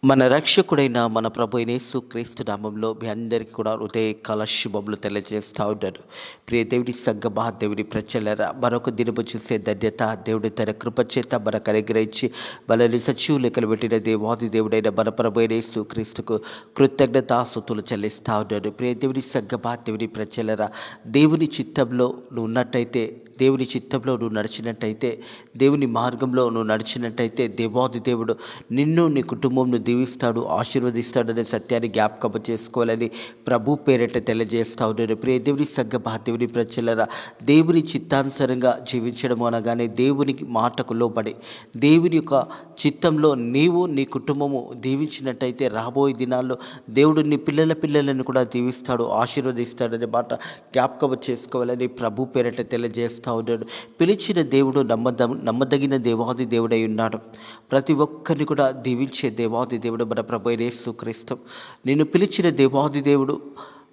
మన రక్షకుడైన మన ప్రభు అయిన యేసుక్రీస్తు నామంలో మీ అందరికీ కూడా హృదయకాల శుభములు తెలియజేస్తూ ఉంటారు. ప్రియ దేవుడి సంగమా, దేవుడి ప్రజలరా, మరొక దినము చూసే ధన్యత దేవుడి తన కృపచేత మనకు అనుగ్రహించి మనల్ని సజీవ లెక్కలు పెట్టిన దేవాది దేవుడైన మన ప్రభు అయిన యేసుక్రీస్తుకు కృతజ్ఞతాస్తుతులు చెల్లిస్తూ ఉన్నాడు. ప్రియ దేవుడి సంగమా, దేవుడి ప్రజలరా, దేవుని చిత్తంలో నువ్వు ఉన్నట్టయితే, దేవుని చిత్తంలో నువ్వు నడిచినట్టయితే, దేవుని మార్గంలో నువ్వు నడిచినట్టయితే దేవాది దేవుడు నిన్ను, నీ కుటుంబంను దీవిస్తాడు, ఆశీర్వదిస్తాడు అనే సత్యాన్ని జ్ఞాపకం చేసుకోవాలని ప్రభు పేరిట తెలియజేస్తా ఉన్నాడు. ప్రియ దేవుని సంగమా, దేవుని ప్రజలరా, దేవుని చిత్తానుసారంగా జీవించడం అనగానే దేవునికి మాటకు లోబడి దేవుని యొక్క చిత్తంలో నీవు, నీ కుటుంబము దీవించినట్టయితే రాబోయే దినాల్లో దేవుడు నీ పిల్లలను కూడా దీవిస్తాడు, ఆశీర్వదిస్తాడు అనే మాట జ్ఞాపకం చేసుకోవాలని ప్రభు పేరిట తెలియజేస్తూ ఉన్నాడు. పిలిచిన దేవుడు నమ్మదగిన దేవాది దేవుడై ఉన్నాడు. ప్రతి ఒక్కరిని కూడా దీవించే దేవాది దేవుడు మన ప్రభు అయిన యేసుక్రీస్తు. నిన్ను పిలిచిన దేవాది దేవుడు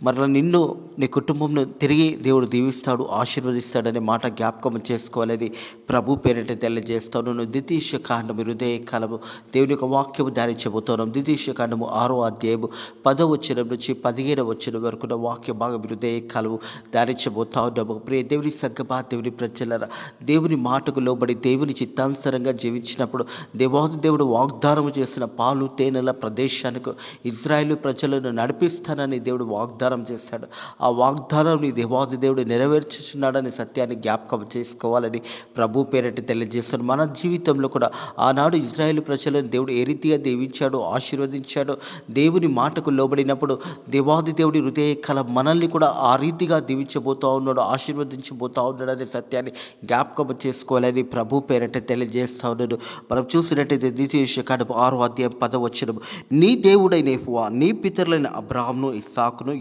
మరలా నిన్ను, నీ కుటుంబంను తిరిగి దేవుడు దీవిస్తాడు, ఆశీర్వదిస్తాడనే మాట జ్ఞాపకం చేసుకోవాలని ప్రభు పేరిట తెలియజేస్తాను. నువ్వు ద్వితీయ కాండము హృదయ కాలము దేవుని యొక్క వాక్యము ధ్యానించబోతున్నాం. ద్వితీయ కాండము 6వ అధ్యాయము 10వ వచనం నుంచి 15వ వచనం వరకు వాక్య భాగం హృదయ కాలము ధ్యానించబోతా ఉన్నాము. ప్రియ దేవుని సంగమా, దేవుని ప్రజలరా, దేవుని మాటకు లోబడి దేవుని చిత్తానుసారంగా జీవించినప్పుడు దేవాది దేవుడు వాగ్దానం చేసిన పాలు తేనెల ప్రదేశానికి ఇజ్రాయేలు ప్రజలను నడిపిస్తానని దేవుడు వాగ్దానం చేశాడు. ఆ వాగ్దానం దేవాది దేవుడు నెరవేర్చుచున్నాడని సత్యాన్ని జ్ఞాపకం చేసుకోవాలని ప్రభు పేరిట తెలియజేస్తాడు. మన జీవితంలో కూడా ఆనాడు ఇజ్రాయేలు ప్రజలను దేవుడు ఏ రీతిగా దీవించాడు, ఆశీర్వదించాడు, దేవుని మాటకు లోబడినప్పుడు దేవాది దేవుడి హృదయ కల మనల్ని కూడా ఆ రీతిగా దీవించబోతా ఉన్నాడు, ఆశీర్వదించబోతా ఉన్నాడు అనే సత్యాన్ని జ్ఞాపకం చేసుకోవాలని ప్రభు పేరిట తెలియజేస్తా ఉన్నాడు. మనం చూసినట్టయితే ద్వితీయ కాండము 6వ అధ్యాయం 10వ వచనం, నీ దేవుడైన యెహోవా నీ పితరులైన అబ్రాహామును, ఇస్సాకును,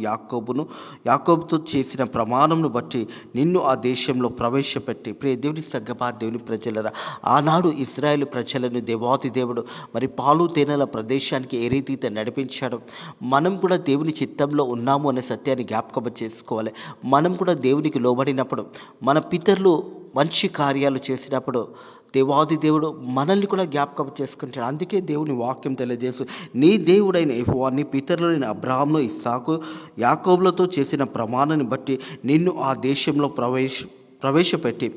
యాకోబుతో చేసిన ప్రమాణంను బట్టి నిన్ను ఆ దేశంలో ప్రవేశపెట్టి. ప్రియ దేవుని సంగమా, దేవుని ప్రజలరా, ఆనాడు ఇశ్రాయేలు ప్రజలను దేవాది దేవుడు మరి పాలు తేనెల ప్రదేశానికి ఏ రీతితో నడిపించాడు. మనం కూడా దేవుని చిత్తంలో ఉన్నాము అనే సత్యాన్ని జ్ఞాపకం చేసుకోవాలి. మనం కూడా దేవునికి లోబడినప్పుడు, మన పితరులు మంచి కార్యాలు చేసినప్పుడు దేవాది దేవుడు మనల్ని కూడా జ్ఞాపకం చేసుకుంటాడు. అందుకే దేవుని వాక్యం తెలియజేసు, నీ దేవుడైన యెహోవా నీ పితరులైన అబ్రాహామును, ఇస్సాకు, యాకోబులతో చేసిన ప్రమాణాన్ని బట్టి నిన్ను ఆ దేశంలో ప్రవేశపెట్టి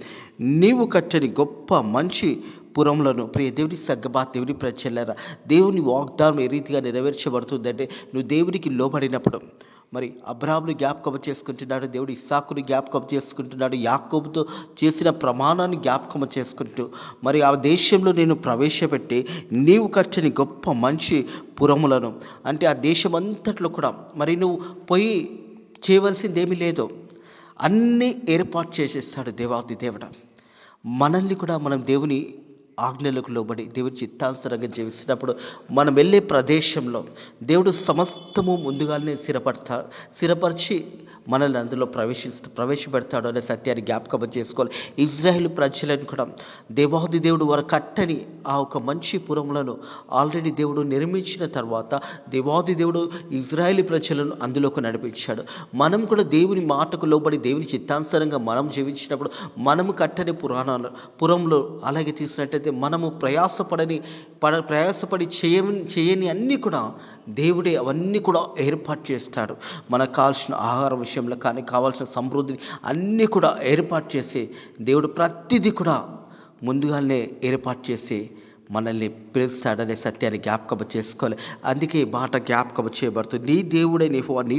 నీవు కట్టని గొప్ప మంచి పురములను. ప్రియ దేవుని సంగమా, దేవుని ప్రజలరా, దేవుని వాగ్దానం ఏ రీతిగా నెరవేర్చబడుతుందంటే నువ్వు దేవునికి లోబడినప్పుడు. మరి అబ్రాహామును జ్ఞాపకం చేసుకుంటున్నాడు దేవుడు, ఇస్సాకుని జ్ఞాపకం చేసుకుంటున్నాడు, యాకోబుతో చేసిన ప్రమాణాన్ని జ్ఞాపకం చేసుకుంటూ మరి ఆ దేశంలో నేను ప్రవేశపెట్టి నీవు కట్టని గొప్ప మంచి పురములను, అంటే ఆ దేశం అంతట్లో కూడా మరి నువ్వు పోయి చేయవలసిందేమీ లేదు, అన్నీ ఏర్పాటు చేసేస్తాడు దేవాది దేవుడు. మనల్ని కూడా మనం దేవుని ఆజ్ఞలకు లోబడి దేవుని చిత్తానుసారంగా జీవిస్తున్నప్పుడు మనం వెళ్ళే ప్రదేశంలో దేవుడు సమస్తము ముందుగానే స్థిరపరిచి మనల్ని అందులో ప్రవేశపెడతాడు అనే సత్యాన్ని జ్ఞాపకం చేసుకోవాలి. ఇజ్రాయేల్ ప్రజలను కూడా దేవాది దేవుడు వారు కట్టని ఆ ఒక మంచి పురములను ఆల్రెడీ దేవుడు నిర్మించిన తర్వాత దేవాది దేవుడు ఇజ్రాయేల్ ప్రజలను అందులోకి నడిపించాడు. మనం కూడా దేవుని మాటకు లోబడి దేవుని చిత్తానుసారంగా మనం జీవించినప్పుడు మనము కట్టని పురంలో అలాగే తీసినట్టయితే మనము ప్రయాసపడి చేయని అన్నీ కూడా దేవుడే అవన్నీ కూడా ఏర్పాటు చేస్తాడు. మనకు కావాల్సిన ఆహార విషయంలో కానీ, కావాల్సిన సమృద్ధిని అన్నీ కూడా ఏర్పాటు చేసి దేవుడు ప్రతిదీ కూడా ముందుగానే ఏర్పాటు చేసి మనల్ని పిలుస్తాడనే సత్యాన్ని జ్ఞాపకం చేసుకోవాలి. అందుకే ఈ మాట జ్ఞాపకం చేయబడుతుంది, నీ దేవుడైన యెహోవా నీ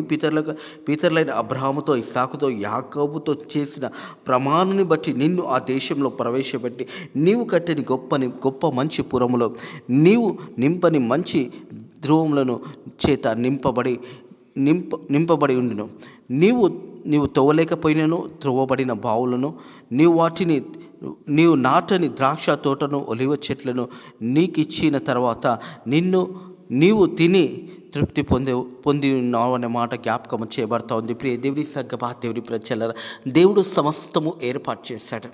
పితరులైన అబ్రాహాముతో, ఇస్సాకుతో, యాకోబుతో చేసిన ప్రమాణాన్ని బట్టి నిన్ను ఆ దేశంలో ప్రవేశపెట్టి నీవు కట్టని గొప్ప మంచి పురములో నీవు నింపని మంచి ధ్రువములను చేత నింపబడి ఉండును. నీవు తవ్వలేకపోయినను త్రవ్వబడిన బావులను, నీవు నాటని ద్రాక్ష తోటను, ఒలివ చెట్లను నీకిచ్చిన తర్వాత నీవు తిని తృప్తి పొంది ఉన్నావు అనే మాట జ్ఞాపకం చేయబడతా ఉంది. ప్రియ దేవుని సంగమా, దేవుని ప్రజలరా, దేవుడు సమస్తము ఏర్పాటు చేశాడు.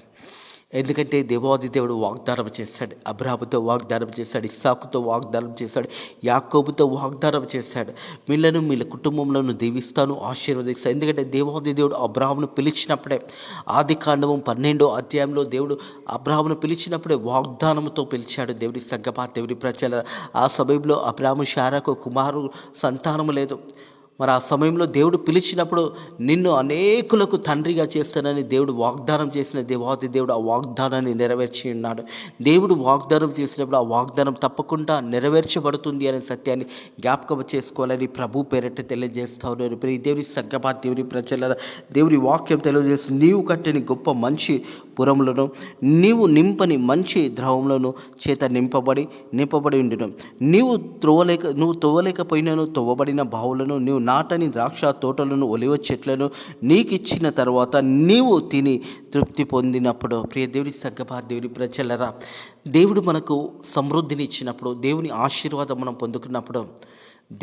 ఎందుకంటే దేవాది దేవుడు వాగ్దానం చేశాడు, అబ్రాహాముతో వాగ్దానం చేశాడు, ఇస్సాకుతో వాగ్దానం చేశాడు, యాకోబుతో వాగ్దానం చేశాడు. వీళ్ళను వీళ్ళ కుటుంబంలో దీవిస్తాను, ఆశీర్వదిస్తాను. ఎందుకంటే దేవాది దేవుడు అబ్రాహామును పిలిచినప్పుడే, ఆది కాండము 12వ అధ్యాయంలో దేవుడు అబ్రాహామును పిలిచినప్పుడే వాగ్దానంతో పిలిచాడు. దేవుడి సంగమా, దేవుడి ప్రజల ఆ సమయంలో అబ్రాహాము శారాకు కుమారు సంతానము లేదు. మరి ఆ సమయంలో దేవుడు పిలిచినప్పుడు నిన్ను అనేకులకు తండ్రిగా చేస్తానని దేవుడు వాగ్దానం చేసిన దేవాది దేవుడు ఆ వాగ్దానాన్ని నెరవేర్చి ఉన్నాడు. దేవుడు వాగ్దానం చేసినప్పుడు ఆ వాగ్దానం తప్పకుండా నెరవేర్చబడుతుంది అనే సత్యాన్ని జ్ఞాపకం చేసుకోవాలని ప్రభు పేరట తెలియజేస్తా ఉన్నారు. దేవుని సంగమా, దేవుని ప్రజల దేవుని వాక్యం తెలియజేస్తూ, నీవు కట్టిన గొప్ప మంచి పురములను, నీవు నింపని మంచి ద్రవములను చేత నింపబడి ఉండును. నువ్వు తవ్వలేకపోయినను తవ్వబడిన బావులను, నీవు నాటని ద్రాక్ష తోటలను, ఒలివ చెట్లను నీకిచ్చిన తర్వాత నీవు తిని తృప్తి పొందినప్పుడు. ప్రియ దేవుని సంగమా, దేవుని ప్రజలరా, దేవుడు మనకు సమృద్ధిని ఇచ్చినప్పుడు, దేవుని ఆశీర్వాదం మనం పొందుకున్నప్పుడు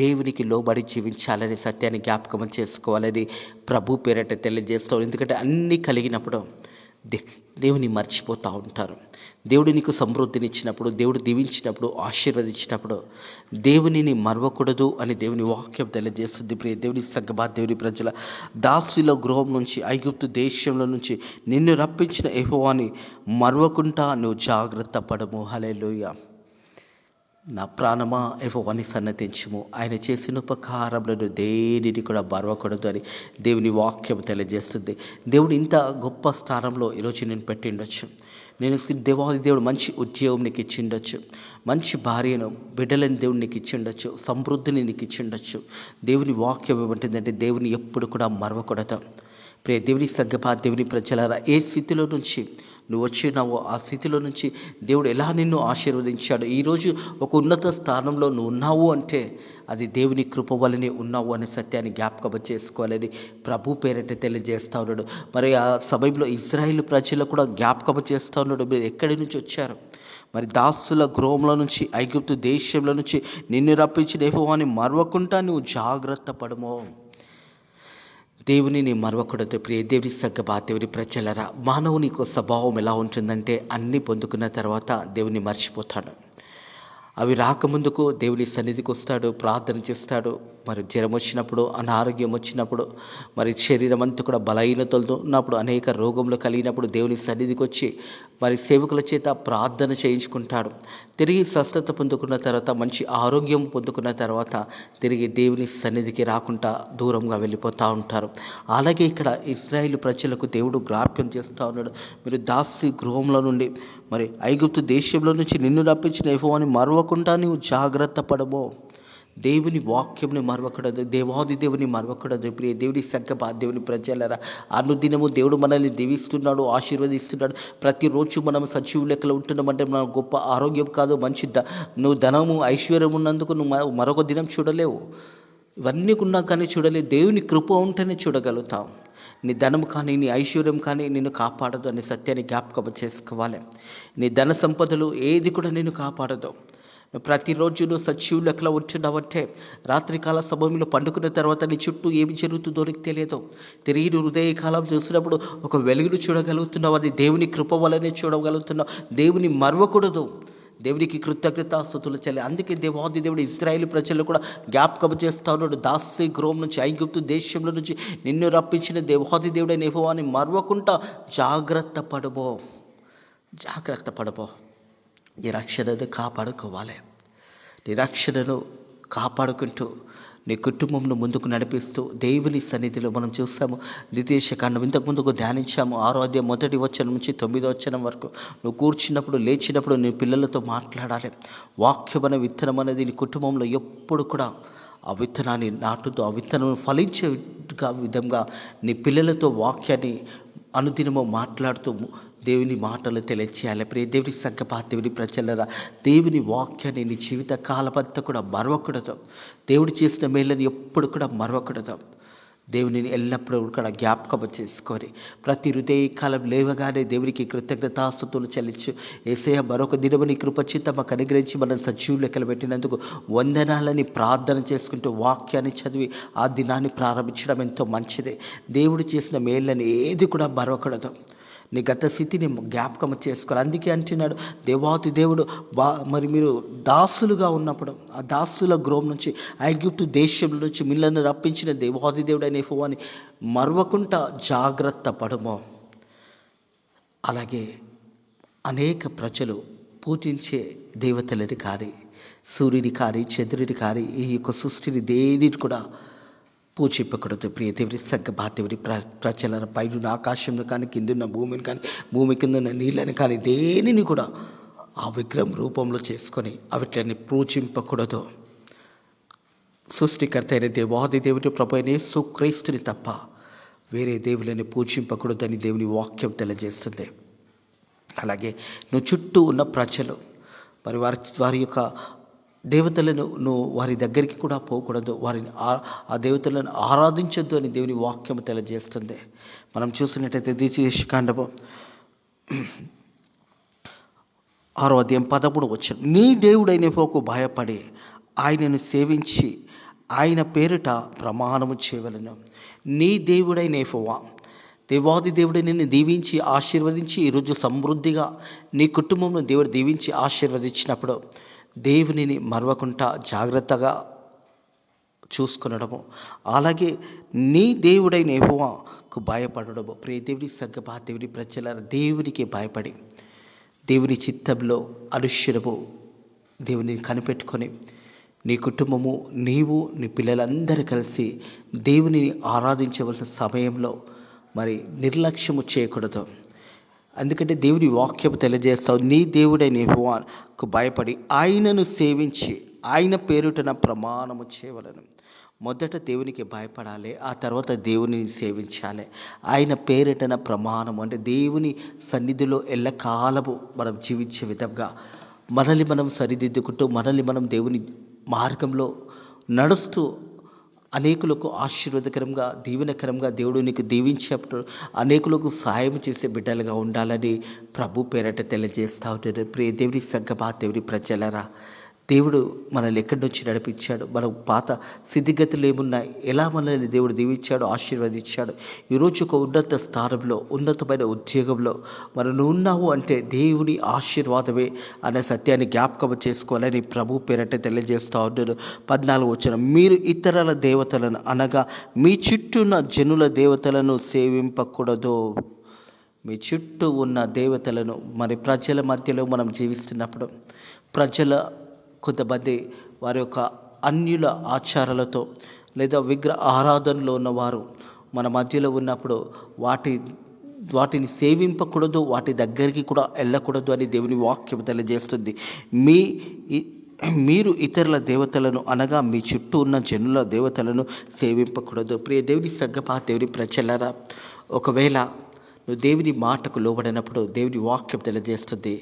దేవునికి లోబడి జీవించాలనే సత్యాన్ని జ్ఞాపకం చేసుకోవాలని ప్రభు పేరట తెలియజేస్తాం. ఎందుకంటే అన్నీ కలిగినప్పుడు దేవుని మర్చిపోతూ ఉంటారు. దేవుడు నీకు సమృద్ధినిచ్చినప్పుడు, దేవుడు దీవించినప్పుడు, ఆశీర్వదించినప్పుడు దేవునిని మరవకూడదు అని దేవుని వాక్యం తెలియజేస్తుంది. ప్రియ దేవుని సంగమా, దేవుని ప్రజల దాసుల గృహం నుంచి, ఐగుప్తు దేశంలో నుంచి నిన్ను రప్పించిన యెహోవాని మరవకుండా నువ్వు జాగ్రత్త పడము. హల్లెలూయా. నా ప్రాణమా యెహోవాని సన్నతించుము, ఆయన చేసిన ఉపకారములను దేనిని కూడా మరవకూడదు అని దేవుని వాక్యం తెలియజేస్తుంది. దేవుడు ఇంత గొప్ప స్థానంలో ఈరోజు నేను పెట్టిండొచ్చు. దేవాది దేవుడు మంచి ఉద్యోగం నీకు ఇచ్చిండొచ్చు, మంచి భార్యను, బిడ్డలని దేవుడు నీకు ఇచ్చిండొచ్చు, సమృద్ధిని నీకు ఇచ్చిండొచ్చు. దేవుని వాక్యం ఏమంటుందంటే దేవుని ఎప్పుడు కూడా మరవకూడదు. ప్రియ దేవుని సంగమా, దేవుని ప్రజలారా, ఏ స్థితిలో నుంచి నువ్వు వచ్చినావో ఆ స్థితిలో నుంచి దేవుడు ఎలా నిన్ను ఆశీర్వదించాడు. ఈరోజు ఒక ఉన్నత స్థానంలో నువ్వు ఉన్నావు అంటే అది దేవుని కృప వల్లనే ఉన్నావు అనే సత్యాన్ని జ్ఞాపకం చేసుకోవాలని ప్రభు పేరట తెలియజేస్తా ఉన్నాడు. మరి ఆ సమయంలో ఇశ్రాయేలు ప్రజలు కూడా జ్ఞాపకం చేస్తూ ఉన్నాడు, మీరు ఎక్కడి నుంచి వచ్చారు? మరి దాసుల గృహంలో నుంచి, ఐగుప్తు దేశంలో నుంచి నిన్ను రప్పించిన యెహోవాని మరవకుండా నువ్వు జాగ్రత్త పడము. దేవుని మరవకూడదు. ప్రియ దేవుని సంగమా, దేవుని ప్రజలరా, మానవుని స్వభావం ఎలా ఉంటుందంటే అన్నీ పొందుకున్న తర్వాత దేవుని మర్చిపోతాడు. అవి రాకముందుకు దేవుని సన్నిధికి వస్తాడు, ప్రార్థన చేస్తాడు. మరి జ్వరం వచ్చినప్పుడు, అనారోగ్యం వచ్చినప్పుడు, మరి శరీరం అంతా కూడా బలహీనతలతో ఉన్నప్పుడు, అనేక రోగములు కలిగినప్పుడు దేవుని సన్నిధికి వచ్చి మరి సేవకుల చేత ప్రార్థన చేయించుకుంటాడు. తిరిగి స్వస్థత పొందుకున్న తర్వాత, మంచి ఆరోగ్యం పొందుకున్న తర్వాత తిరిగి దేవుని సన్నిధికి రాకుండా దూరంగా వెళ్ళిపోతూ ఉంటారు. అలాగే ఇక్కడ ఇశ్రాయేలు ప్రజలకు దేవుడు జ్ఞాప్యం చేస్తూ ఉన్నాడు, మీరు దాసి గృహంలో నుండి, మరి ఐగుప్తు దేశంలో నుంచి నిన్ను రప్పించిన యెహోవాని మరవకుండా నీవు జాగ్రత్త పడము. దేవుని వాక్యంని మరవకూడదు, దేవాది దేవుని మరవకూడదు. ప్రియ దేవుని సంగమా, దేవుని ప్రజలరా, అనుదినము దేవుడు మనల్ని దీవిస్తున్నాడు, ఆశీర్వదిస్తున్నాడు. ప్రతిరోజు మనం సజీవ లెక్కలు ఉంటున్నామంటే మన గొప్ప ఆరోగ్యం కాదు, మంచి నువ్వు ధనము ఐశ్వర్యం ఉన్నందుకు నువ్వు మరొక దినం చూడలేవు. ఇవన్నీ ఉన్నా కానీ చూడలేవు. దేవుని కృప ఉంటేనే చూడగలుగుతాం. నీ ధనం కానీ, నీ ఐశ్వర్యం కానీ నిన్ను కాపాడదు అనే సత్యాన్ని జ్ఞాపకం చేసుకోవాలి. నీ ధన సంపదలు ఏది కూడా నిన్ను కాపాడదు. ప్రతిరోజు నువ్వు సజీవ లెక్కలో ఉంటున్నావంటే రాత్రికాల సమయంలో పండుకున్న తర్వాత నీ చుట్టూ ఏమి జరుగుతుందో నీకు తెలియదు. తిరిగి నువ్వు హృదయకాలం చూసినప్పుడు ఒక వెలుగును చూడగలుగుతున్నావు, అది దేవుని కృప వల్లనే చూడగలుగుతున్నావు. దేవుని మరవకూడదు, దేవునికి కృతజ్ఞతాస్తుతులు చెల్లి. అందుకే దేవాది దేవుడు ఇశ్రాయేలు ప్రజలు కూడా జ్ఞాపకం చేస్తా ఉన్నాడు, దాసి గృహం నుంచి, ఐగుప్తు దేశంలో నుంచి నిన్ను రప్పించిన దేవాది దేవుడైన యెహోవాని మరవకుండా జాగ్రత్త పడబో. నీ రక్షణను కాపాడుకోవాలి. నీ రక్షణను కాపాడుకుంటూ నీ కుటుంబంను ముందుకు నడిపిస్తూ దేవుని సన్నిధిలో మనం చూస్తాము. ద్వితీయోపదేశకాండం ఇంతకుముందుకు ధ్యానించాము. 6వ అధ్యాయం 1వ వచనం నుంచి 9వ వచనం వరకు. నువ్వు కూర్చున్నప్పుడు, లేచినప్పుడు నీ పిల్లలతో మాట్లాడాలి. వాక్యం అనే విత్తనం అనేది నీ కుటుంబంలో ఎప్పుడు కూడా ఆ విత్తనాన్ని నాటుతూ, ఆ విత్తనం ఫలించే విధంగా నీ పిల్లలతో వాక్యాన్ని అనుదినము మాట్లాడుతూ దేవుని మాటలు తెలియచేయాలి. ప్రియ దేవుని సంగమా, దేవుని ప్రజలరా, దేవుని వాక్యాన్ని నీ జీవిత కాలమంతా కూడా మరవకూడదు. దేవుడు చేసిన మేళ్ళని ఎప్పుడు కూడా మరవకూడదు. దేవునిని ఎల్లప్పుడూ కూడా జ్ఞాపకం చేసుకొని ప్రతి హృదయకాలం లేవగానే దేవునికి కృతజ్ఞతాస్తుతులు చెల్లించు. యేసయ్య, మరొక దినముని కృపచిత్త మాకు అనుగ్రహించి మనం సజీవ లెక్కలు పెట్టినందుకు వందనాలని ప్రార్థన చేసుకుంటూ వాక్యాన్ని చదివి ఆ దినాన్ని ప్రారంభించడం ఎంతో మంచిది. దేవుడు చేసిన మేళ్ళని ఏది కూడా మరవకూడదు. నీ గత స్థితిని జ్ఞాపకం చేసుకోవాలి. అందుకే అంటున్నాడు దేవాతి దేవుడు మరి మీరు దాసులుగా ఉన్నప్పుడు ఆ దాసుల గృహం నుంచి ఐగుప్తు దేశం నుంచి మిమ్మల్ని రప్పించిన దేవాది దేవుడు అనే యెహోవాని మరవకుండా జాగ్రత్త పడము. అలాగే అనేక ప్రజలు పూజించే దేవతలని కానీ, సూర్యుని కానీ, చంద్రుని కానీ, ఈ యొక్క సృష్టిని దేనిని కూడా పూజింపకూడదు. ప్రియ దేవుని దేవుని ప్రజల పైన ఆకాశంలో కానీ, కిందున్న భూమిని కానీ, భూమి కింద ఉన్న నీళ్ళని కానీ దేనిని కూడా ఆ విగ్రహం రూపంలో చేసుకొని అవిట్లని పూజింపకూడదు. సృష్టికర్త అయిన దేవాది దేవుని ప్రభు అయిన యేసుక్రీస్తుని తప్ప వేరే దేవులని పూజింపకూడదని దేవుని వాక్యం తెలియజేస్తుంది. అలాగే నువ్వు చుట్టూ ఉన్న ప్రజలు మరి వారి యొక్క దేవతలను నువ్వు వారి దగ్గరికి కూడా పోకూడదు, వారిని ఆ దేవతలను ఆరాధించొద్దు అని దేవుని వాక్యం తెలియజేస్తుంది. మనం చూసినట్టయితే ద్వితీయోపదేశకాండము 6వ అధ్యాయం 13వ వచనం, నీ దేవుడైన యెహోవాకు భయపడి ఆయనను సేవించి ఆయన పేరిట ప్రమాణము చేయవలెను. నీ దేవుడైన యెహోవా దేవాది దేవుడు నిన్ను దీవించి ఆశీర్వదించి ఈరోజు సమృద్ధిగా నీ కుటుంబంలో దేవుడు దీవించి ఆశీర్వదించినప్పుడు దేవునిని మరవకుండా జాగ్రత్తగా చూసుకునడము, అలాగే నీ దేవుడైన యెహోవాకు భయపడడము. ప్రియ దేవుని దేవుని ప్రజల దేవునికి భయపడి దేవుని చిత్తంలో అనుష్యము దేవుని కనిపెట్టుకొని నీ కుటుంబము నీవు నీ పిల్లలందరూ కలిసి దేవునిని ఆరాధించవలసిన సమయంలో మరి నిర్లక్ష్యము చేయకూడదు. ఎందుకంటే దేవుని వాక్యం తెలియజేస్తావు, నీ దేవుడైన యెహోవాకు భయపడి ఆయనను సేవించి ఆయన పేరుటన ప్రమాణము చేయవలను. మొదట దేవునికి భయపడాలి, ఆ తర్వాత దేవుని సేవించాలి. ఆయన పేరిటన ప్రమాణం అంటే దేవుని సన్నిధిలో ఎల్లకాలము మనం జీవించే విధంగా మనల్ని మనం సరిదిద్దుకుంటూ మనల్ని మనం దేవుని మార్గంలో నడుస్తూ అనేకులకు ఆశీర్వాదకరంగా దీవెనకరంగా దేవుడు నీకు దీవించేప్పుడు అనేకులకు సహాయం చేసే బిడ్డలుగా ఉండాలని ప్రభు పేరట తెలియజేస్తూ ఉంటాడు. ప్రియ దేవుని దేవుని ప్రజలరా, దేవుడు మనల్ని ఎక్కడి నుంచి నడిపించాడు, మన పాత స్థితిగతులు ఏమున్నాయి, ఎలా మనల్ని దేవుడు దీవించాడు ఆశీర్వదించాడు, ఈరోజు ఒక ఉన్నత స్థానంలో ఉన్నతమైన ఉద్యోగంలో మనం ఉన్నావు అంటే దేవుని ఆశీర్వాదమే అనే సత్యాన్ని జ్ఞాపకం చేసుకోవాలని ప్రభు పేరట తెలియజేస్తూ ఉన్నాడు. 14వ వచనం, మీరు ఇతరుల దేవతలను అనగా మీ చుట్టూ ఉన్న జనుల దేవతలను సేవింపకూడదు. మీ చుట్టూ ఉన్న దేవతలను మరి ప్రజల మధ్యలో మనం జీవిస్తున్నప్పుడు కొంతమంది వారి యొక్క అన్యుల ఆచారాలతో లేదా విగ్రహ ఆరాధనలో ఉన్నవారు మన మధ్యలో ఉన్నప్పుడు వాటిని సేవింపకూడదు, వాటి దగ్గరికి కూడా వెళ్ళకూడదు అని దేవుని వాక్యం తెలియజేస్తుంది. మీరు ఇతరుల దేవతలను అనగా మీ చుట్టూ ఉన్న జనుల దేవతలను సేవింపకూడదు. ప్రియ దేవుని దేవుని ప్రజలరా, ఒకవేళ నువ్వు దేవుని మాటకు లోబడినప్పుడు దేవుని వాక్యం తెలియజేస్తుంది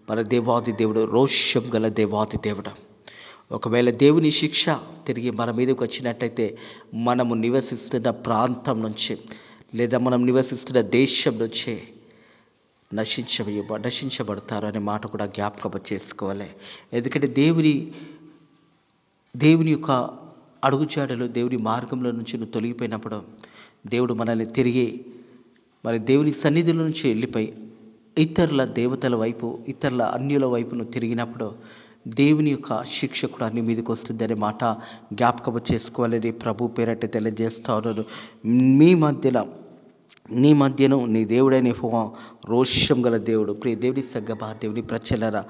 మన దేవాది దేవుడు రోషం గల దేవాది దేవుడు. ఒకవేళ దేవుని శిక్ష తిరిగి మన మీదకి వచ్చినట్టయితే మనము నివసిస్తున్న ప్రాంతం నుంచి లేదా మనం నివసిస్తున్న దేశం నుంచి నశించబడతారు అనే మాట కూడా జ్ఞాపకం చేసుకోవాలి. ఎందుకంటే దేవుని యొక్క అడుగుజాడలు దేవుని మార్గంలో నుంచి నువ్వు తొలగిపోయినప్పుడు దేవుడు మనల్ని తిరిగి మరి దేవుని సన్నిధిలో నుంచి వెళ్ళిపోయి ఇతరుల దేవతల వైపు ఇతరుల అన్యుల వైపును తిరిగినప్పుడు దేవుని యొక్క శిక్ష కూడా అన్ని మీదకి వస్తుంది అనే మాట జ్ఞాపకం చేసుకోవాలని ప్రభు పేరట తెలియజేస్తా ఉన్నారు. నీ మధ్యను నీ దేవుడైన యెహోవా రోషం గల దేవుడు. ప్రియ దేవుని దేవుని ప్రజలరా,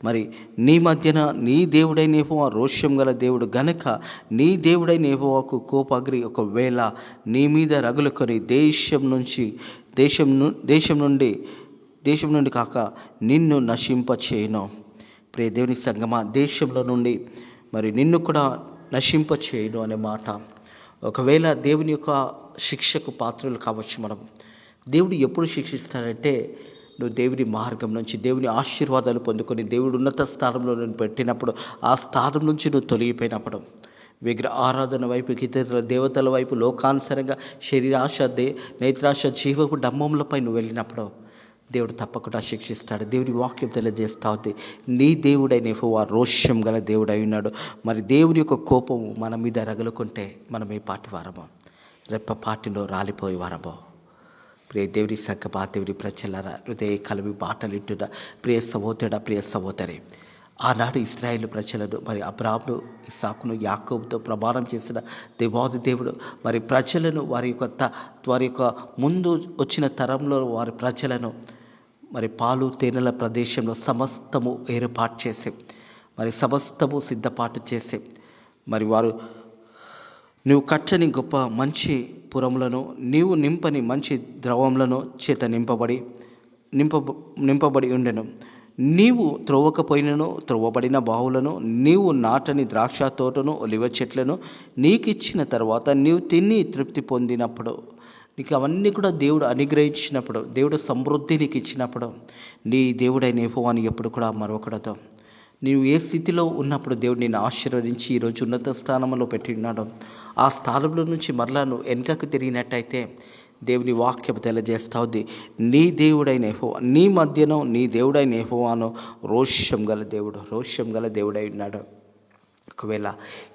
మరి నీ మధ్యన నీ దేవుడైన యెహోవా రోషం గల దేవుడు గనక నీ దేవుడైన యెహోవాకు కోపాగ్ని ఒకవేళ నీ మీద రగులుకొని దేశం నుండి కాక నిన్ను నశింపచేయును. ప్రియ దేవుని సంగమా, దేశంలో నుండి మరి నిన్ను కూడా నశింపచేయును అనే మాట. ఒకవేళ దేవుని యొక్క శిక్షకు పాత్రలు కావచ్చు. మనం దేవుడు ఎప్పుడు శిక్షిస్తాడంటే నువ్వు దేవుని మార్గం నుంచి దేవుని ఆశీర్వాదాలు పొందుకొని దేవుడు ఉన్నత స్థానంలో నేను పెట్టినప్పుడు ఆ స్థానం నుంచి నువ్వు తొలగిపోయినప్పుడు విగ్రహ ఆరాధన వైపు ఇతర దేవతల వైపు లోకానుసారంగా శరీరాశ నేత్రాశ జీవపు డంబములపై నువ్వు వెళ్ళినప్పుడు దేవుడు తప్పకుండా శిక్షిస్తాడు. దేవుని వాక్యం తెలియజేస్తా ఉంది, నీ దేవుడైన యెహోవా రోషం గల దేవుడై ఉన్నాడు. మరి దేవుని యొక్క కోపం మన మీద రగులుకుంటే మనం ఏ పాటి వారమో రెప్పపాటిలో రాలిపోయే వారమో. ప్రియ దేవుని సంగమా, దేవుని ప్రజలారా, హృదయ కలిమి మాటలింటున్న ప్రియ సహోదరుడా, ప్రియ సహోదరి, ఆనాడు ఇశ్రాయేలు ప్రజలను మరి అబ్రాహామును, ఇస్సాకును, యాకోబుతో ప్రమాణం చేసిన దేవాది దేవుడు మరి ప్రజలను వారి యొక్క ముందు వచ్చిన తరంలో వారి ప్రజలను మరి పాలు తేనెల ప్రదేశంలో సమస్తము ఏర్పాటు చేసి మరి సమస్తము సిద్ధపాటు చేసి మరి వారు నీవు కట్టని గొప్ప మంచి పురములను, నీవు నింపని మంచి ద్రవములను చేత నింపబడి ఉండెను. నీవు త్రవ్వకపోయినను త్రవ్వబడిన బావులను, నీవు నాటని ద్రాక్ష తోటను, ఒలివ చెట్లను నీకిచ్చిన తర్వాత నీవు తిని తృప్తి పొందినప్పుడు, నీకు అవన్నీ కూడా దేవుడు అనుగ్రహించినప్పుడు, దేవుడు సమృద్ధి నీకు ఇచ్చినప్పుడు, నీ దేవుడైన యెహోవాని ఎప్పుడు కూడా మరొకడతో నీవు ఏ స్థితిలో ఉన్నప్పుడు దేవుడు నిన్ను ఆశీర్వదించి ఈరోజు ఉన్నత స్థానంలో పెట్టినాడు. ఆ స్థానంలో నుంచి మరలా నువ్వు వెనుకకు తిరిగినట్టయితే దేవుని వాక్యం తెలియజేస్తా ఉంది, నీ దేవుడైన యెహోవా, నీ మధ్యలో నీ దేవుడైన యెహోవాను రోషం గల దేవుడై ఉన్నాడు. ఒకవేళ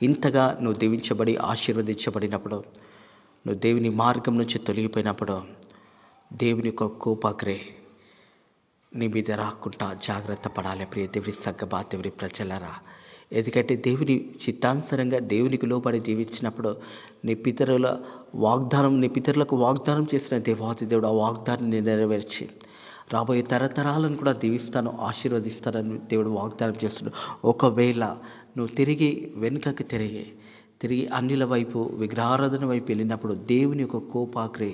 ఇంతగా నువ్వు దీవించబడి ఆశీర్వదించబడినప్పుడు, నువ్వు దేవుని మార్గం నుంచి తొలగిపోయినప్పుడు, దేవుని యొక్క కోపాగ్రే నీ మీద రాకుండా జాగ్రత్త పడాలి. ప్రియ దేవుని సంగమా, దేవుని ప్రజలారా, ఎందుకంటే దేవుని చిత్తానుసారంగా దేవునికి లోబడి జీవించినప్పుడు నీ పితరులకు వాగ్దానం చేసిన దేవాది దేవుడు ఆ వాగ్దానాన్ని నెరవేర్చి రాబోయే తరతరాలను కూడా దీవిస్తాను, ఆశీర్వదిస్తానని దేవుడు వాగ్దానం చేస్తున్నాడు. ఒకవేళ నువ్వు వెనుకకి తిరిగి అన్యుల వైపు, విగ్రహారాధన వైపు వెళ్ళినప్పుడు, దేవుని యొక్క కోపాగ్రే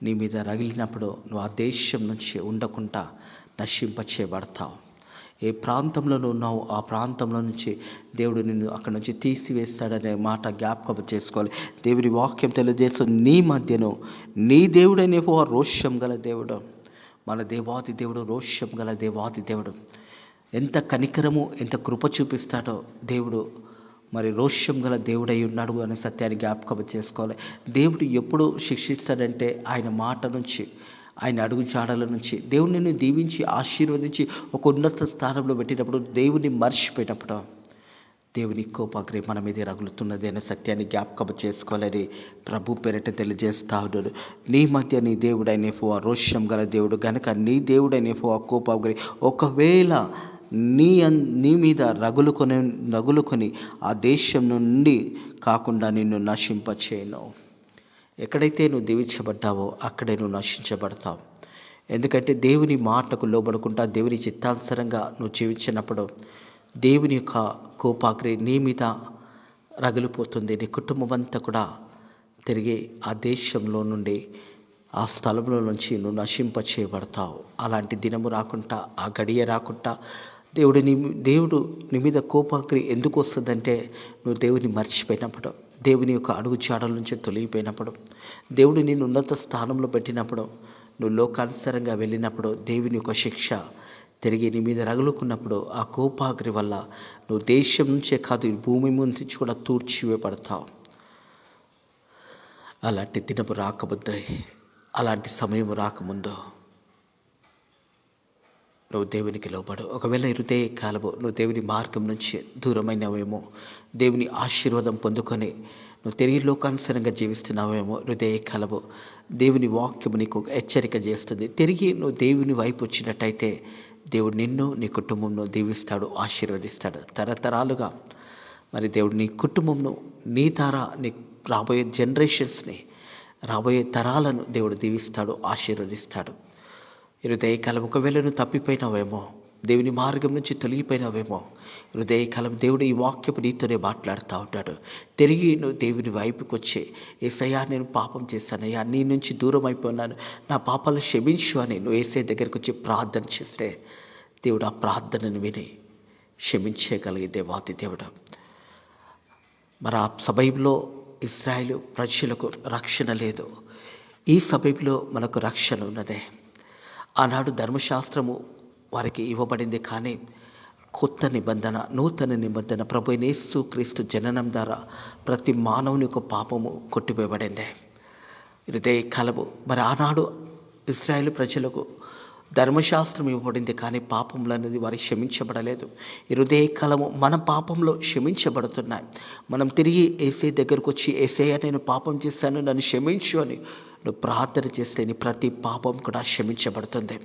నీ మీద రగిలినప్పుడు నువ్వు ఆ దేశం నుంచి ఉండకుండా నశింపచేయబడతావు. ఏ ప్రాంతంలో నువ్వు ఉన్నావు ఆ ప్రాంతంలో నుంచి దేవుడు నిన్ను అక్కడి నుంచి తీసివేస్తాడనే మాట జ్ఞాపకం చేసుకోవాలి. దేవుని వాక్యం తెలియజేస్తూ, నీ మధ్యను నీ దేవుడైన యెహోవా రోషం గల దేవుడు, మన దేవాది దేవుడు రోషం గల దేవాది దేవుడు. ఎంత కనికరము, ఎంత కృప చూపిస్తాడో దేవుడు మరి రోషం గల దేవుడై ఉన్నాడు అనే సత్యాన్ని జ్ఞాపకం చేసుకోవాలి. దేవుడు ఎప్పుడు శిక్షిస్తాడంటే ఆయన మాట నుంచి, ఆయన అడుగు జాడల నుంచి దేవుడు నిన్ను దీవించి ఆశీర్వదించి ఒక ఉన్నత స్థానంలో పెట్టినప్పుడు, దేవుని మర్చిపోయినప్పుడు దేవుని కోపాగ్రే మన మీద రగులుతున్నది అనే సత్యాన్ని జ్ఞాపకం చేసుకోవాలని ప్రభు పేరిట తెలియజేస్తా ఉన్నాడు. నీ మధ్య నీ దేవుడైన యెహోవా రోషం గల దేవుడు గనుక నీ దేవుడైన యెహోవా కోపాగ్రే ఒకవేళ నీ మీద రగులుకొని ఆ దేశం నుండి కాకుండా నిన్ను నశింపచేయను. ఎక్కడైతే నువ్వు దీవించబడ్డావో అక్కడే నువ్వు నశించబడతావు. ఎందుకంటే దేవుని మాటకు లోబడుకుంటా దేవుని చిత్తానుసారంగా నువ్వు జీవించినప్పుడు దేవుని యొక్క కోపాగ్ని నీ మీద రగిలిపోతుంది. నీ కుటుంబం అంతా కూడా తిరిగి ఆ దేశంలో నుండి, ఆ స్థలంలో నుంచి నువ్వు నశింపచేయబడతావు. అలాంటి దినము రాకుండా, ఆ గడియ రాకుండా దేవుడు నీ మీద కోపాగ్ని ఎందుకు వస్తుందంటే, నువ్వు దేవుని మర్చిపోయినప్పుడు, దేవుని యొక్క అడుగు చాడల నుంచి తొలగిపోయినప్పుడు, దేవుడు నిన్ను ఉన్నత స్థానంలో పెట్టినప్పుడు, నువ్వు లోకానుసారంగా వెళ్ళినప్పుడు దేవుని యొక్క శిక్ష తిరిగి నీ మీద రగులుకున్నప్పుడు ఆ కోపాగ్ని వల్ల నువ్వు దేశం నుంచే కాదు భూమి నుంచి కూడా తూర్చివేయబడతావు. అలాంటి దినము రాకముందే, అలాంటి సమయం రాకముందు నువ్వు దేవునికి లోబడు. ఒకవేళ హృదయ కాలము నువ్వు దేవుని మార్గం నుంచి దూరమైనవేమో, దేవుని ఆశీర్వాదం పొందుకొని నువ్వు తిరిగి లోకానుసారంగా జీవిస్తున్నావేమో, హృదయ కాలము దేవుని వాక్యము నీకు హెచ్చరిక చేస్తుంది. తిరిగి నువ్వు దేవుని వైపు వచ్చినట్టయితే దేవుడు నిన్ను, నీ కుటుంబంను దీవిస్తాడు, ఆశీర్వదిస్తాడు. తరతరాలుగా మరి దేవుడు నీ కుటుంబంను, నీ ద్వారా నీ రాబోయే జనరేషన్స్ని, రాబోయే తరాలను దేవుడు దీవిస్తాడు, ఆశీర్వదిస్తాడు. హృదయకాలం ఒకవేళ నువ్వు తప్పిపోయినావేమో, దేవుని మార్గం నుంచి తొలగిపోయినావేమో, హృదయకాలం దేవుడు ఈ వాక్యపు నీతోనే మాట్లాడుతూ ఉంటాడు. తిరిగి నువ్వు దేవుని వైపుకి వచ్చి, యేసయ్యా నేను పాపం చేశానయ్యా, నీ నుంచి దూరం అయిపోయినాను, నా పాపాలు క్షమించు అని నువ్వు యేసయ్య దగ్గరికి వచ్చి ప్రార్థన చేస్తే దేవుడు ఆ ప్రార్థనను విని క్షమించగలిగే దేవాది దేవుడు. మరి ఆ సమయంలో ఇశ్రాయేలు ప్రజలకు రక్షణ లేదు. ఈ సమయంలో మనకు రక్షణ ఉన్నదే. ఆనాడు ధర్మశాస్త్రము వారికి ఇవ్వబడింది, కానీ కొత్త నిబంధన, నూతన నిబంధన ప్రభువైన యేసు క్రీస్తు జననం ద్వారా ప్రతి మానవుని యొక్క పాపము కొట్టివేయబడింది. హృదయ కాలము మరి ఆనాడు ఇశ్రాయేలు ప్రజలకు ధర్మశాస్త్రం ఇవ్వబడింది, కానీ పాపములు అనేది వారికి క్షమించబడలేదు. ఈ హృదయ కాలము మన పాపంలో క్షమించబడుతున్నాయి. మనం తిరిగి యేసయ్య దగ్గరకు వచ్చి, యేసయ్య నేను పాపం చేశాను, నన్ను క్షమించు అని నువ్వు ప్రార్థన చేస్తే నీ ప్రతి పాపం కూడా క్షమించబడుతుంది.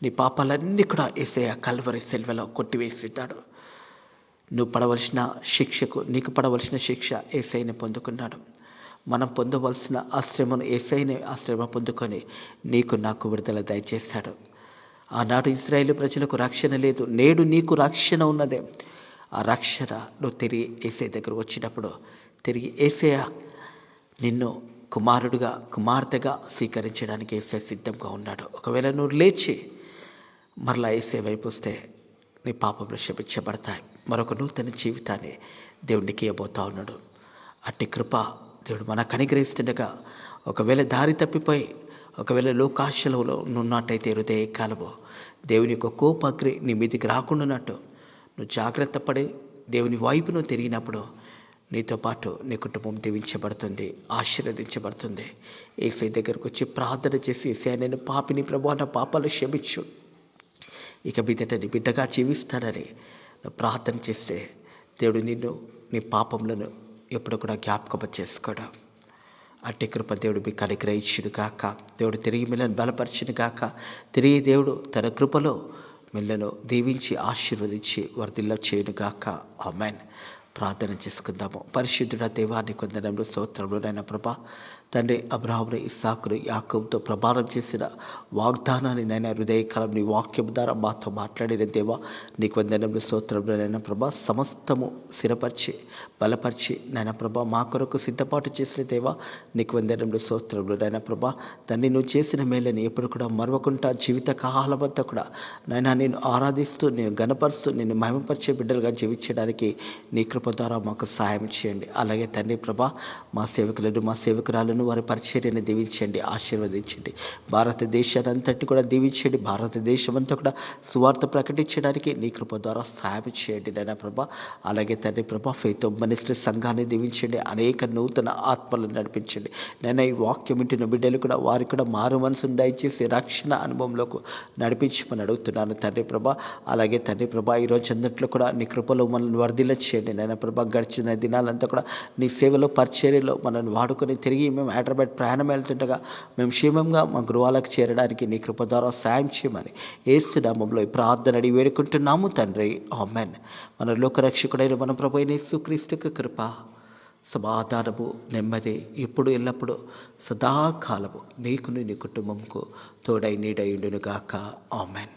నీ పాపాలన్నీ కూడా యేసయ్య కల్వరి సిలువలో కొట్టివేసినాడు. నీకు పడవలసిన శిక్ష యేసయ్యనే పొందుకున్నాడు. మనం పొందవలసిన ఆశ్రమను యేసయ్యనే ఆశ్రమ పొందుకొని నీకు నాకు విడుదల దయచేశాడు. ఆనాడు ఇశ్రాయేలు ప్రజలకు రక్షణ లేదు, నేడు నీకు రక్షణ ఉన్నదే. ఆ రక్షణ నువ్వు తిరిగి యేసయ్య దగ్గర వచ్చినప్పుడు తిరిగి యేసయ్య నిన్ను కుమారుడుగా కుమార్తెగా స్వీకరించడానికి యేసయ్య సిద్ధంగా ఉన్నాడు. ఒకవేళ నువ్వు లేచి మరలా యేసయ్య వైపు వస్తే నీ పాపములు క్షమించబడతాయి. మరొక నూతన జీవితాన్ని దేవునికి ఇవ్వబోతా ఉన్నాడు. అట్టి కృప దేవుడు మనకు అనుగ్రహిస్తుండగా, ఒకవేళ దారి తప్పిపోయి ఒకవేళ లోకాశలలో ఉన్నట్టయితే హృదయ కాలము దేవుని యొక్క కోపాగ్ని నీ మీదికి రాకుండానట్టు నువ్వు జాగ్రత్త పడి దేవుని వైపు నువ్వు తిరిగినప్పుడు నీతో పాటు నీ కుటుంబం దీవించబడుతుంది, ఆశీర్వదించబడుతుంది. యేసయ్య దగ్గరకు వచ్చి ప్రార్థన చేసి, యేసయ్య నేను పాపిని ప్రభువా, నా పాపాలు క్షమించు, ఇక మీదట నీ బిడ్డగా జీవిస్తానని నువ్వు ప్రార్థన చేస్తే దేవుడు నిన్ను నీ పాపములను ఎప్పుడు కూడా జ్ఞాపకం చేసుకోడు. అట్టి కృప దేవుడు మీకు అనుగ్రహించును గాక. దేవుడు తిరిగి మిమ్మల్ని బలపరిచును గాక. తిరిగి దేవుడు తన కృపలో మిమ్మల్ని దీవించి ఆశీర్వదించి వర్ధిల్ల చేయును గాక. ఆమేన్. ప్రార్థన చేసుకుందాము. పరిశుద్ధుడ దేవాన్ని కొందరంలో స్తోత్రములు నైనా ప్రభా, తండ్రి అబ్రహామును ఇస్సాకును యాకోబుతో ప్రమాణం చేసిన వాగ్దానాన్ని నైనా హృదయకాలం నీ వాక్యం ద్వారా మాతో మాట్లాడిన దేవా నీకు వందనములు స్తోత్రములు నైనా ప్రభా, సమస్తము స్థిరపరిచి బలపరిచి నైనా ప్రభా మా కొరకు సిద్ధపాటు చేసిన దేవా నీకు వందనములు స్తోత్రములు నైనా ప్రభా. తండ్రి నువ్వు చేసిన మేలని ఎప్పుడు కూడా మరవకుండా జీవిత కాలమంతా కూడా నైనా నేను ఆరాధిస్తూ, నేను గణపరుస్తూ, నేను మహిమపరిచే బిడ్డలుగా జీవించడానికి నీ కృప ద్వారా మాకు సహాయం చేయండి. అలాగే తండ్రి ప్రభా మా సేవకులను మా సేవకురాలను వారి పరిచర్యను దీవించండి, ఆశీర్వదించండి. భారతదేశాన్ని అంతటి కూడా దీవించండి. భారతదేశం అంతా కూడా సువార్త ప్రకటించడానికి నీ కృప ద్వారా సహాయం చేయండి నైనా ప్రభా. అలాగే తండ్రి ప్రభా ఫెయిత్ మినిస్ట్రీ సంఘాన్ని దీవించండి, అనేక నూతన ఆత్మలను నడిపించండి. నేను ఈ వాక్యం వింటున్న బిడ్డలు కూడా వారికి కూడా మారు మనసును దయచేసి రక్షణ అనుభవంలోకి నడిపించమని అడుగుతున్నాను తండ్రి ప్రభా. అలాగే తండ్రి ప్రభా ఈరోజు అందట్లో కూడా నీ కృపలో మనల్ని వర్ధిల్ల చేయండి నైనా ప్రభా. గడిచిన దినాలంతా కూడా నీ సేవలో పరిచర్యలో మనల్ని వాడుకొని తిరిగి మేము హైదరాబాద్ ప్రయాణం వెళ్తుండగా మేము క్షేమంగా మా గృహాలకు చేరడానికి నీ కృప ద్వారా సాయం చేయమని యేసు నామములో ఈ ప్రార్థన అడిగి వేడుకుంటున్నాము తండ్రి. ఆమేన్. మన లోకరక్షకుడైన మన ప్రభువైన యేసుక్రీస్తుకు కృప, సమాధానము, నెమ్మది ఇప్పుడు ఎల్లప్పుడూ సదాకాలము నీకును నీ కుటుంబంకు తోడై నీడై ఉండును గాక. ఆమేన్.